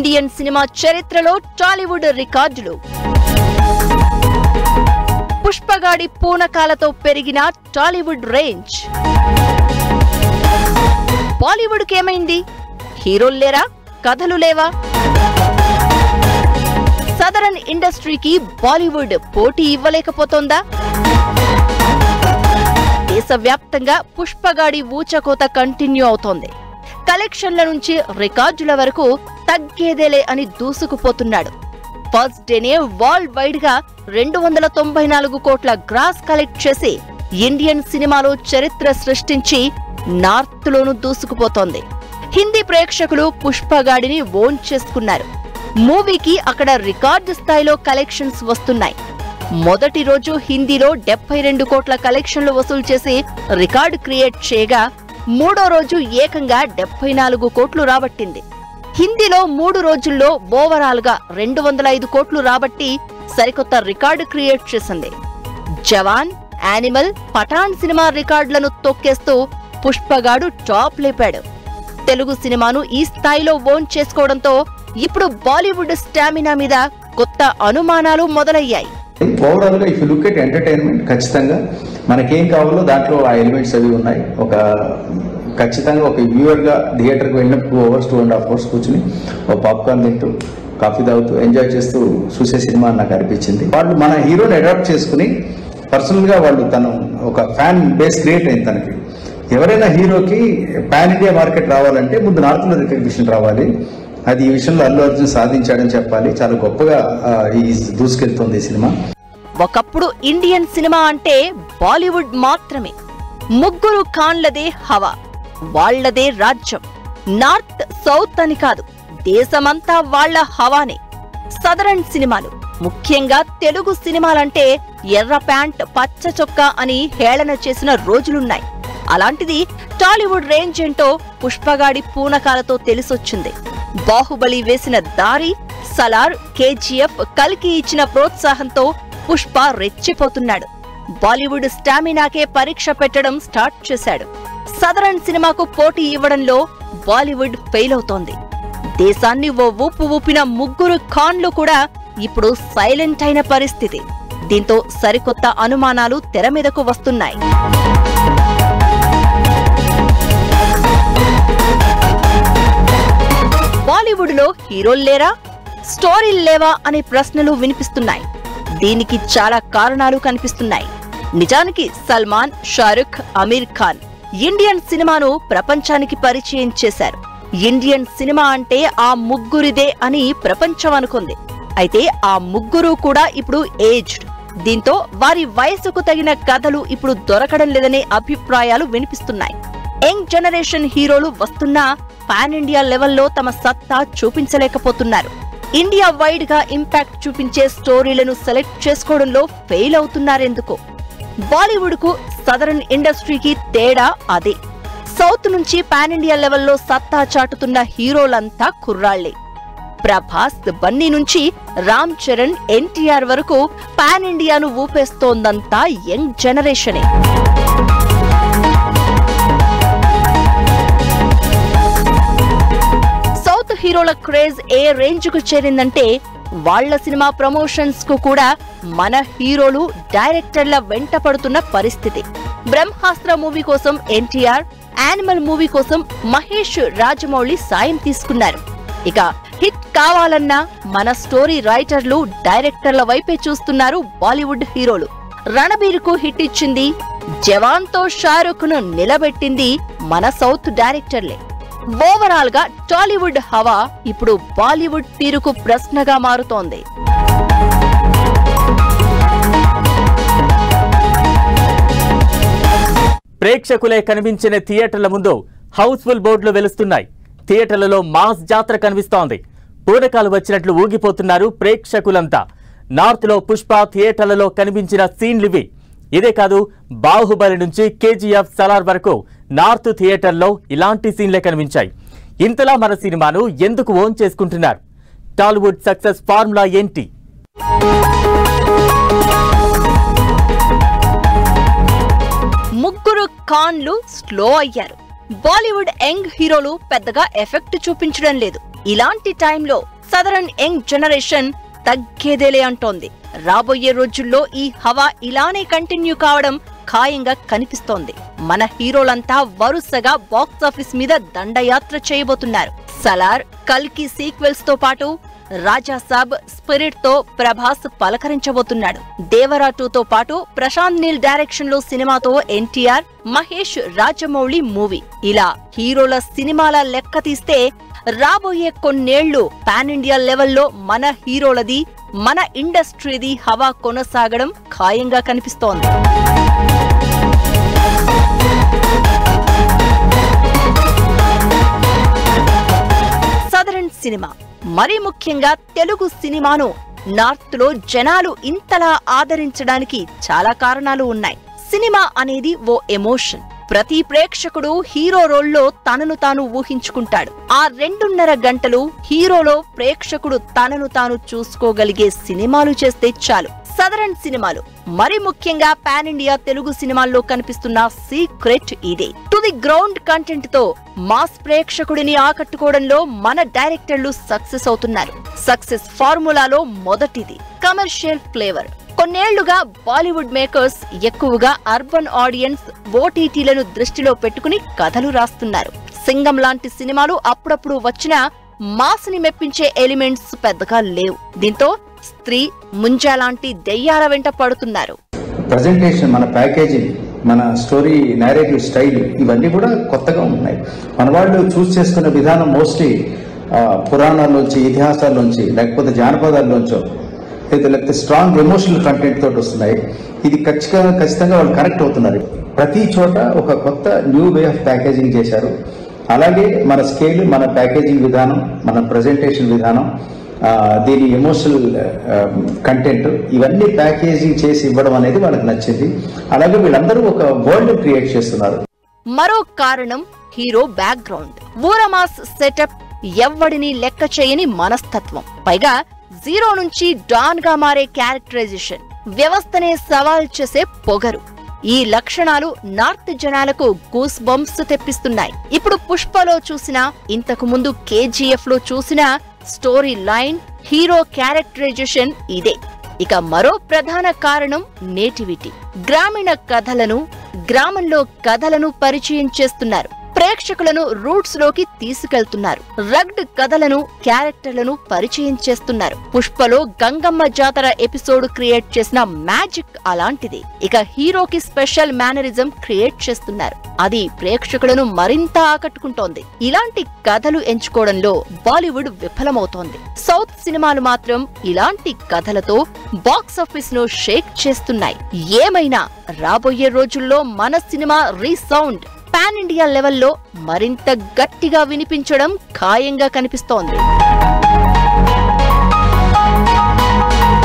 Indian cinema చరిత్రలో టాలీవుడ్ రికార్డులు. పుష్పగాడి పూనకాలతో పెరిగిన టాలీవుడ్ రేంజ్. బాలీవుడ్ కేమైంది? హీరోలు లేరా? కథలు లేవా? సదరన్ ఇండస్ట్రీకి బాలీవుడ్ పోటీ ఇవ్వలేకపోతోందా? దేశవ్యాప్తంగా పుష్పగాడి ఊచకోత కంటిన్యూ అవుతోంది. కలెక్షన్ల నుంచి రికార్డుల వరకు తగ్గేదేలే అని దూసుకుపోతున్నాడు. ఫస్ట్ డేనే వరల్డ్ వైడ్ గా 294 కోట్ల గ్రాస్ కలెక్ట్ చేసి ఇండియన్ సినిమాలో చరిత్ర సృష్టించి నార్త్ లోను దూసుకుపోతోంది. హిందీ ప్రేక్షకులు పుష్పగాడిని ఓన్ చేసుకున్నారు. మూవీకి అక్కడ రికార్డు స్థాయిలో కలెక్షన్స్ వస్తున్నాయి. మొదటి రోజు హిందీలో 72 కోట్ల కలెక్షన్లు వసూలు చేసి రికార్డు క్రియేట్ చేయగా మూడో రోజు ఏకంగా 74 కోట్లు రాబట్టింది. హిందీలో 3 రోజుల్లో ఓవరాల్ గా 205 కోట్లు రాబట్టి సరికొత్త రికార్డు క్రియేట్ చేసింది. జవాన్, యానిమల్, పఠాన్ సినిమా రికార్డులను తొక్కేస్తూ పుష్పగాడు టాప్ లేపాడు. తెలుగు సినిమాను ఈ స్థాయిలో ఓన్ చేసుకోవడంతో ఇప్పుడు బాలీవుడ్ స్టామినా మీద కొత్త అనుమానాలు మొదలయ్యాయి. ఓవరాల్ గా if you look at entertainment, ఖచ్చితంగా మనకేం కావాలో దాంట్లో ఆ ఎలిమెంట్స్ అవి ఉన్నాయి. ఖచ్చితంగా ఒక వ్యూవర్ గా థియేటర్కి వెళ్ళినప్పుడు 2 hours 2.5 hours కూర్చుని ఒక పాప్కార్న్ తింటూ కాఫీ తాగుతూ ఎంజాయ్ చేస్తూ చూసే సినిమా నాకు అనిపించింది. వాళ్ళు మన హీరోని అడాప్ట్ చేసుకుని పర్సనల్ గా వాళ్ళు తను ఒక ఫ్యాన్ బేస్ క్రియేట్ అయింది. తనకి ఎవరైనా హీరోకి పాన్ ఇండియా మార్కెట్ రావాలంటే ముందు నార్త్ లో రికగ్నిషన్ రావాలి. అది ఈ విషయంలో అల్లు అర్జున్ సాధించాడని చెప్పాలి. చాలా గొప్పగా దూసుకెళ్తుంది ఈ సినిమా. ఒకప్పుడు ఇండియన్ సినిమా అంటే బాలీవుడ్ మాత్రమే. ముగ్గురు ఖాన్లదే హవా, వాళ్లదే రాజ్యం. నార్త్ సౌత్ అని కాదు, దేశమంతా వాళ్ల హవానే. సదరన్ సినిమాలు, ముఖ్యంగా తెలుగు సినిమాలంటే ఎర్ర ప్యాంట్ పచ్చ చొక్కా అని హేళన చేసిన రోజులున్నాయి. అలాంటిది టాలీవుడ్ రేంజ్ ఏంటో పుష్పగాడి పూనకాలతో తెలిసొచ్చింది. బాహుబలి వేసిన దారి, సలార్, కేజీఎఫ్, కల్కి ఇచ్చిన ప్రోత్సాహంతో పుష్ప రెచ్చిపోతున్నాడు. బాలీవుడ్ స్టామినాకే పరీక్ష పెట్టడం స్టార్ట్ చేశాడు. సదరన్ సినిమాకు పోటీ ఇవ్వడంలో బాలీవుడ్ ఫెయిల్ అవుతోంది. దేశాన్ని ఓ ఊపు ఊపిన ముగ్గురు ఖాన్లు కూడా ఇప్పుడు సైలెంట్ అయిన పరిస్థితి. దీంతో సరికొత్త అనుమానాలు తెర మీదకు వస్తున్నాయి. బాలీవుడ్ లో హీరోలు లేరా? స్టోరీలు లేవా అనే ప్రశ్నలు వినిపిస్తున్నాయి. దీనికి చాలా కారణాలు కనిపిస్తున్నాయి. నిజానికి సల్మాన్, షారుఖ్, అమీర్ ఖాన్ ఇండియన్ సినిమాను ప్రపంచానికి పరిచయం చేశారు. ఇండియన్ సినిమా అంటే ఆ ముగ్గురిదే అని ప్రపంచం అనుకుంది. అయితే ఆ ముగ్గురు కూడా ఇప్పుడు ఏజ్డ్. దీంతో వారి వయసుకు తగిన కథలు ఇప్పుడు దొరకడం లేదనే అభిప్రాయాలు వినిపిస్తున్నాయి. యంగ్ జనరేషన్ హీరోలు వస్తున్నా పాన్ ఇండియా లెవెల్లో తమ సత్తా చూపించలేకపోతున్నారు. ఇండియా వైడ్ గా ఇంపాక్ట్ చూపించే స్టోరీలను సెలెక్ట్ చేసుకోవడంలో ఫెయిల్ అవుతున్నారెందుకో? బాలీవుడ్ కు సదరన్ ఇండస్ట్రీకి తేడా అదే. సౌత్ నుంచి పాన్ ఇండియా లెవెల్లో సత్తా చాటుతున్న హీరోలంతా కుర్రాళ్లే. ప్రభాస్, బన్నీ నుంచి రామ్ చరణ్, ఎన్టీఆర్ వరకు పాన్ ఇండియాను ఊపేస్తోందంతా యంగ్ జనరేషనే. సౌత్ హీరోల క్రేజ్ ఏ రేంజ్ కు చేరిందంటే వాళ్ల సినిమా ప్రమోషన్స్ కు కూడా మన హీరోలు డైరెక్టర్ల వెంట పడుతున్న పరిస్థితి. బ్రహ్మాస్త్ర మూవీ కోసం ఎన్టీఆర్, యానిమల్ మూవీ కోసం మహేష్, రాజమౌళి సాయం తీసుకున్నారు. ఇక హిట్ కావాలన్నా మన స్టోరీ రైటర్లు, డైరెక్టర్ల వైపే చూస్తున్నారు బాలీవుడ్ హీరోలు. రణబీర్ కు హిట్ ఇచ్చింది, జవాన్ తో షారుఖ్ ను నిలబెట్టింది మన సౌత్ డైరెక్టర్లే. ఓవరాల్ గా టాలీవుడ్ హవా ఇప్పుడు బాలీవుడ్ తీరుకు ప్రశ్నగా మారుతోంది. ప్రేక్షకులే కనిపించిన థియేటర్ల ముందు హౌస్ఫుల్ బోర్డులు వెలుస్తున్నాయి. థియేటర్లలో మాస్ జాతర కనిపిస్తోంది. పూనకాలు వచ్చినట్లు ఊగిపోతున్నారు ప్రేక్షకులంతా. నార్త్ లో పుష్ప థియేటర్లలో కనిపించిన సీన్లివి. ఇదే కాదు, బాహుబలి నుంచి కేజీఎఫ్, సలార్ వరకు నార్త్ థియేటర్లో ఇలాంటి సీన్లే కనిపించాయి. ఇంతలా మన సినిమాను ఎందుకు ఓన్ చేసుకుంటున్నారు? టాలీవుడ్ సక్సెస్ ఫార్ములా ఏంటి? ముగ్గురు ఖాన్లు స్లో అయ్యారు. బాలీవుడ్ యంగ్ హీరోలు పెద్దగా ఎఫెక్ట్ చూపించడం లేదు. ఇలాంటి టైంలో సదరన్ యంగ్ జనరేషన్ తగ్గేదేలే అంటోంది. రాబోయే రోజుల్లో ఈ హవా ఇలానే కంటిన్యూ కావడం ఖాయంగా కనిపిస్తోంది. మన హీరోలంతా వరుసగా బాక్సాఫీస్ మీద దండయాత్ర చేయబోతున్నారు. సలార్, కల్కి సీక్వెల్స్ తో పాటు రాజాసాబ్, స్పిరిట్ తో ప్రభాస్ పలకరించబోతున్నాడు. దేవరా 2 తో పాటు ప్రశాంత్ నీల్ డైరెక్షన్ లో సినిమాతో ఎన్టీఆర్, మహేష్, రాజమౌళి మూవీ. ఇలా హీరోల సినిమాల లెక్క తీస్తే రాబోయే కొన్నేళ్లు పాన్ ఇండియా లెవెల్లో మన హీరోలది, మన ఇండస్ట్రీది హవా కొనసాగడం ఖాయంగా కనిపిస్తోంది. సదరన్ సినిమా, మరీ ముఖ్యంగా తెలుగు సినిమాను నార్త్ లో జనాలు ఇంతలా ఆదరించడానికి చాలా కారణాలు ఉన్నాయి. సినిమా అనేది ఓ ఎమోషన్. ప్రతి ప్రేక్షకుడు హీరో రోల్లో తనను తాను ఊహించుకుంటాడు. ఆ 2.5 గంటలు హీరోలో ప్రేక్షకుడు తనను తాను చూసుకోగలిగే సినిమాలు చేస్తే చాలు. సదరన్ సినిమాలు, మరి ముఖ్యంగా పాన్ ఇండియా తెలుగు సినిమాల్లో కనిపిస్తున్న సీక్రెట్ ఇదే. టు ది గ్రౌండ్ కంటెంట్ తో మాస్ ప్రేక్షకుడిని ఆకట్టుకోవడంలో మన డైరెక్టర్లు సక్సెస్ అవుతున్నారు. సక్సెస్ ఫార్ములాలో మొదటిది కమర్షియల్ ఫ్లేవర్. కొన్నేళ్లుగా బాలీవుడ్ మేకర్స్ ఎక్కువగా అర్బన్ ఆడియన్స్, ఓటీటీలను దృష్టిలో పెట్టుకుని కథలు రాస్తున్నారు. సింగం లాంటి సినిమాలు అప్పుడప్పుడు వచ్చినా మాస్ని మెప్పించే ఎలిమెంట్స్ పెద్దగా లేవు. దీంతో స్త్రీ, ముంజా లాంటి దెయ్యాల వెంట పడుతున్నారు. ప్రజెంటేషన్, మన ప్యాకేజింగ్, మన స్టోరీ నేరేటివ్ స్టైల్, ఇవన్నీ కూడా కొత్తగా ఉన్నాయి. మన వాళ్ళు చూస్ చేసుకునే విధానం మోస్ట్లీ పురాణాల్లోంచి, ఇతిహాసాల్లోంచి, లేకపోతే జానపదాల్లోంచో, లేకపోతే స్ట్రాంగ్ ఎమోషనల్ కంటెంట్ తోటి వస్తున్నాయి. ఇది ఖచ్చితంగా వాళ్ళు కనెక్ట్ అవుతున్నారు. ప్రతి చోట ఒక కొత్త న్యూ వే ఆఫ్ ప్యాకేజింగ్ చేశారు. అలాగే మన స్కేల్, మన ప్యాకేజింగ్ విధానం, మన ప్రజెంటేషన్ విధానం, దీని ఎమోషనల్ కంటెంట్, ఇవన్నీ ప్యాకేజింగ్ చేసి ఇవ్వడం అనేది వాళ్ళకి నచ్చింది. అలాగే వీళ్ళందరూ ఒక వరల్డ్ క్రియేట్ చేస్తున్నారు. మరో కారణం హీరో బ్యాక్గ్రౌండ్. ఊరమాస్ సెటప్, ఎవ్వడిని లెక్క చేయని మనస్తత్వం, పైగా జీరో నుంచి డాన్ గా మారే క్యారెక్టరైజేషన్, వ్యవస్థనే సవాల్ చేసే పొగరు. ఈ లక్షణాలు నార్త్ జనాలకు గూస్ బంప్స్ తెప్పిస్తున్నాయి. ఇప్పుడు పుష్పలో చూసినా, ఇంతకు ముందు కేజీఎఫ్ లో చూసినా స్టోరీ లైన్, హీరో క్యారెక్టరైజేషన్ ఇదే. ఇక మరో ప్రధాన కారణం నేటివిటీ. గ్రామీణ కథలను, గ్రామంలో కథలను పరిచయం చేస్తున్నారు. ప్రేక్షకులను రూట్స్ లోకి తీసుకెళ్తున్నారు. రగ్డ్ కథలను, క్యారెక్టర్లను పరిచయం చేస్తున్నారు. పుష్పలో గంగమ్మ జాతర ఎపిసోడ్ క్రియేట్ చేసిన మ్యాజిక్ అలాంటిది. ఇక హీరోకి స్పెషల్ మేనరిజం క్రియేట్ చేస్తున్నారు. అది ప్రేక్షకులను మరింత ఆకట్టుకుంటోంది. ఇలాంటి కథలు ఎంచుకోవడంలో బాలీవుడ్ విఫలమవుతోంది. సౌత్ సినిమాలు మాత్రం ఇలాంటి కథలతో బాక్సాఫీస్ ను షేక్ చేస్తున్నాయి. ఏమైనా రాబోయే రోజుల్లో మన సినిమా రీసౌండ్ పాన్ ఇండియా లెవెల్లో మరింత గట్టిగా వినిపించడం ఖాయంగా కనిపిస్తోంది.